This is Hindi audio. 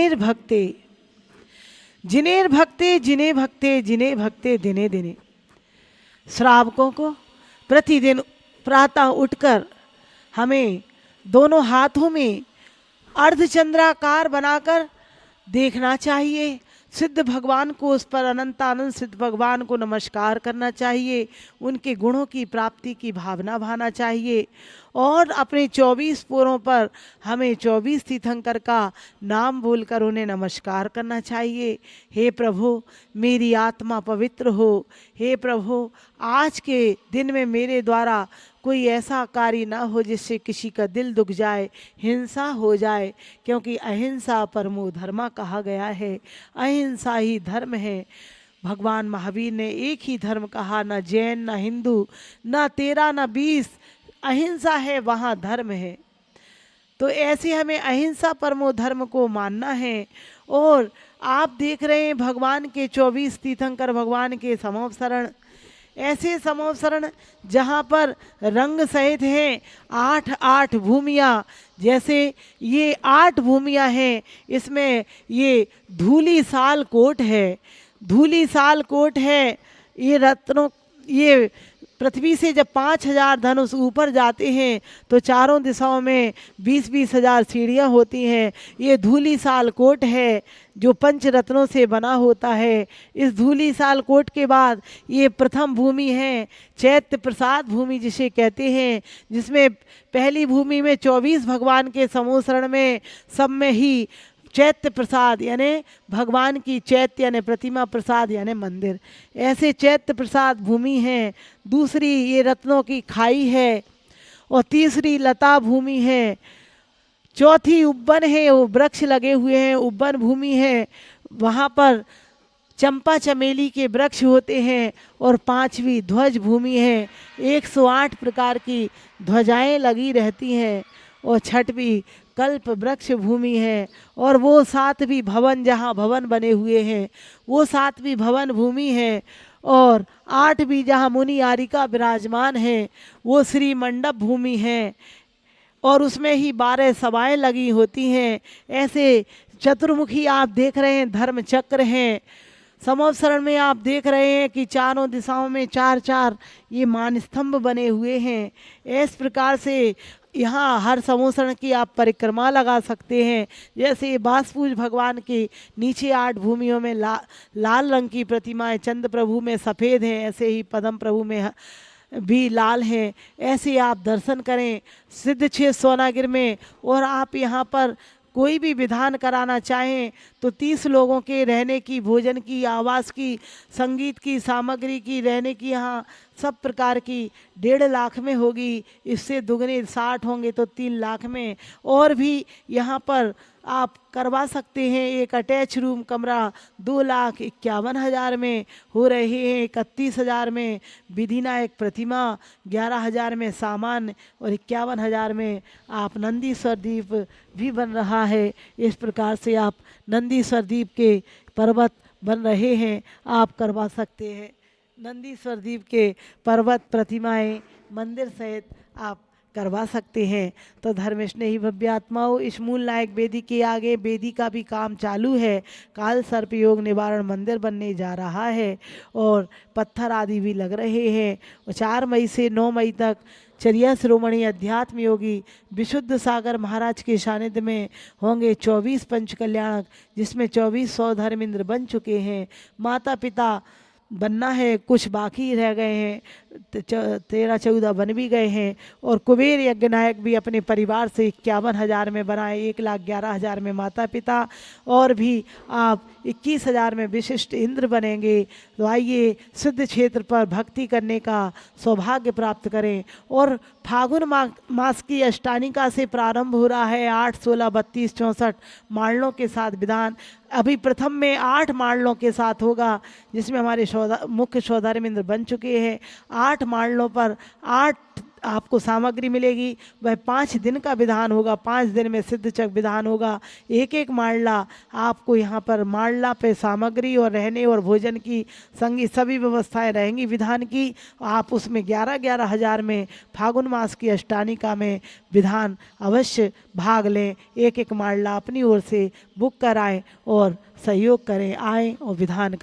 जिनेर भक्ते जिनेर भक्ते जिने भक्ते जिने भक्ते दिने दिने। श्रावकों को प्रतिदिन प्रातः उठकर हमें दोनों हाथों में अर्धचंद्राकार बनाकर देखना चाहिए। सिद्ध भगवान को, उस पर अनंतानंद सिद्ध भगवान को नमस्कार करना चाहिए, उनके गुणों की प्राप्ति की भावना भाना चाहिए और अपने 24 पोरों पर हमें 24 तीर्थंकर का नाम बोलकर उन्हें नमस्कार करना चाहिए। हे प्रभु, मेरी आत्मा पवित्र हो। हे प्रभु, आज के दिन में मेरे द्वारा कोई ऐसा कार्य ना हो जिससे किसी का दिल दुख जाए, हिंसा हो जाए, क्योंकि अहिंसा परमो धर्मा कहा गया है। अहिंसा ही धर्म है। भगवान महावीर ने एक ही धर्म कहा, न जैन न हिंदू न 13 न 20, अहिंसा है वहाँ धर्म है। तो ऐसे हमें अहिंसा परमो धर्म को मानना है। और आप देख रहे हैं भगवान के 24 तीर्थंकर भगवान के समोपसरण, ऐसे समोपसरण जहाँ पर रंग सहित हैं 8 भूमियाँ। जैसे ये 8 भूमियाँ हैं, इसमें ये धूली साल कोट है, धूली साल कोट है। ये रत्नों, ये पृथ्वी से जब 5000 धनुष ऊपर जाते हैं तो चारों दिशाओं में 20-20 हजार सीढ़ियाँ होती हैं। ये धूली साल कोट है जो पंच रत्नों से बना होता है। इस धूली साल कोट के बाद ये प्रथम भूमि है चैत्य प्रसाद भूमि जिसे कहते हैं, जिसमें पहली भूमि में 24 भगवान के समोसरण में सब में ही चैत्य प्रसाद यानी भगवान की चैत्य यानी प्रतिमा प्रसाद यानी मंदिर, ऐसे चैत्य प्रसाद भूमि है। दूसरी ये रत्नों की खाई है और तीसरी लता भूमि है। चौथी उब्बन है, वो वृक्ष लगे हुए हैं, उब्बन भूमि है, वहाँ पर चंपा चमेली के वृक्ष होते हैं। और पांचवी ध्वज भूमि है, 108 प्रकार की ध्वजाएं लगी रहती हैं। और छठवीं कल्प वृक्ष भूमि है। और वो 7वीं भवन, जहाँ भवन बने हुए हैं वो 7वीं भवन भूमि है। और 8वीं जहाँ मुनि आरिका विराजमान है वो श्री मंडप भूमि है और उसमें ही 12 सभाएं लगी होती हैं। ऐसे चतुर्मुखी आप देख रहे हैं धर्म चक्र हैं। समोपसरण में आप देख रहे हैं कि चारों दिशाओं में 4-4 ये मान स्तंभ बने हुए हैं। इस प्रकार से यहाँ हर समोसरण की आप परिक्रमा लगा सकते हैं। जैसे बासपूज भगवान के नीचे 8 भूमियों में लाल रंग की प्रतिमाएं, चंद्र प्रभु में सफ़ेद हैं, ऐसे ही पद्म प्रभु में भी लाल हैं। ऐसे आप दर्शन करें सिद्ध क्षेत्र सोनागिर में। और आप यहाँ पर कोई भी विधान कराना चाहें तो 30 लोगों के रहने की, भोजन की, आवास की, संगीत की, सामग्री की, रहने की यहाँ सब प्रकार की 1.5 लाख में होगी। इससे दुगने 60 होंगे तो 3 लाख में। और भी यहाँ पर आप करवा सकते हैं। एक अटैच रूम कमरा 2,51,000 में हो रहे हैं, 31,000 में विधिनायक प्रतिमा, 11,000 में सामान और 51,000 में आप नंदीश्वर दीप भी बन रहा है। इस प्रकार से आप नंदीश्वर दीप के पर्वत बन रहे हैं, आप करवा सकते हैं। नंदीश्वर दीप के पर्वत प्रतिमाएं मंदिर सहित आप करवा सकते हैं। तो धर्म स्नेही भव्य आत्माओं, इस मूल नायक वेदी के आगे वेदी का भी काम चालू है। काल सर्प योग निवारण मंदिर बनने जा रहा है और पत्थर आदि भी लग रहे हैं। 4 मई से 9 मई तक चर्या शिरोमणि अध्यात्म योगी विशुद्ध सागर महाराज के सानिध्य में होंगे 24 पंच कल्याणक, जिसमें 2400 धर्मेंद्र बन चुके हैं। माता पिता बनना है, कुछ बाकी रह गए हैं, 13-14 बन भी गए हैं। और कुबेर यज्ञ नायक भी अपने परिवार से 51,000 में बनाए, 1,11,000 में माता पिता, और भी आप 21,000 में विशिष्ट इंद्र बनेंगे। तो आइए सिद्ध क्षेत्र पर भक्ति करने का सौभाग्य प्राप्त करें। और फागुन मास की अष्टानिका से प्रारंभ हो रहा है 8, 16, 32, 64 मालनों के साथ विधान। अभी प्रथम में 8 मालनों के साथ होगा, जिसमें हमारे मुख्य सौधर्मेंद्र बन चुके हैं। 8 मालनों पर 8 आपको सामग्री मिलेगी वह 5 दिन का विधान होगा। 5 दिन में सिद्धचक विधान होगा। एक एक माळला आपको यहाँ पर माळला पे सामग्री और रहने और भोजन की संगी सभी व्यवस्थाएं रहेंगी विधान की। आप उसमें 11-11 हज़ार में फागुन मास की अष्टानिका में विधान अवश्य भाग लें। एक एक माळला अपनी ओर से बुक कराएं और सहयोग करें, आएँ और विधान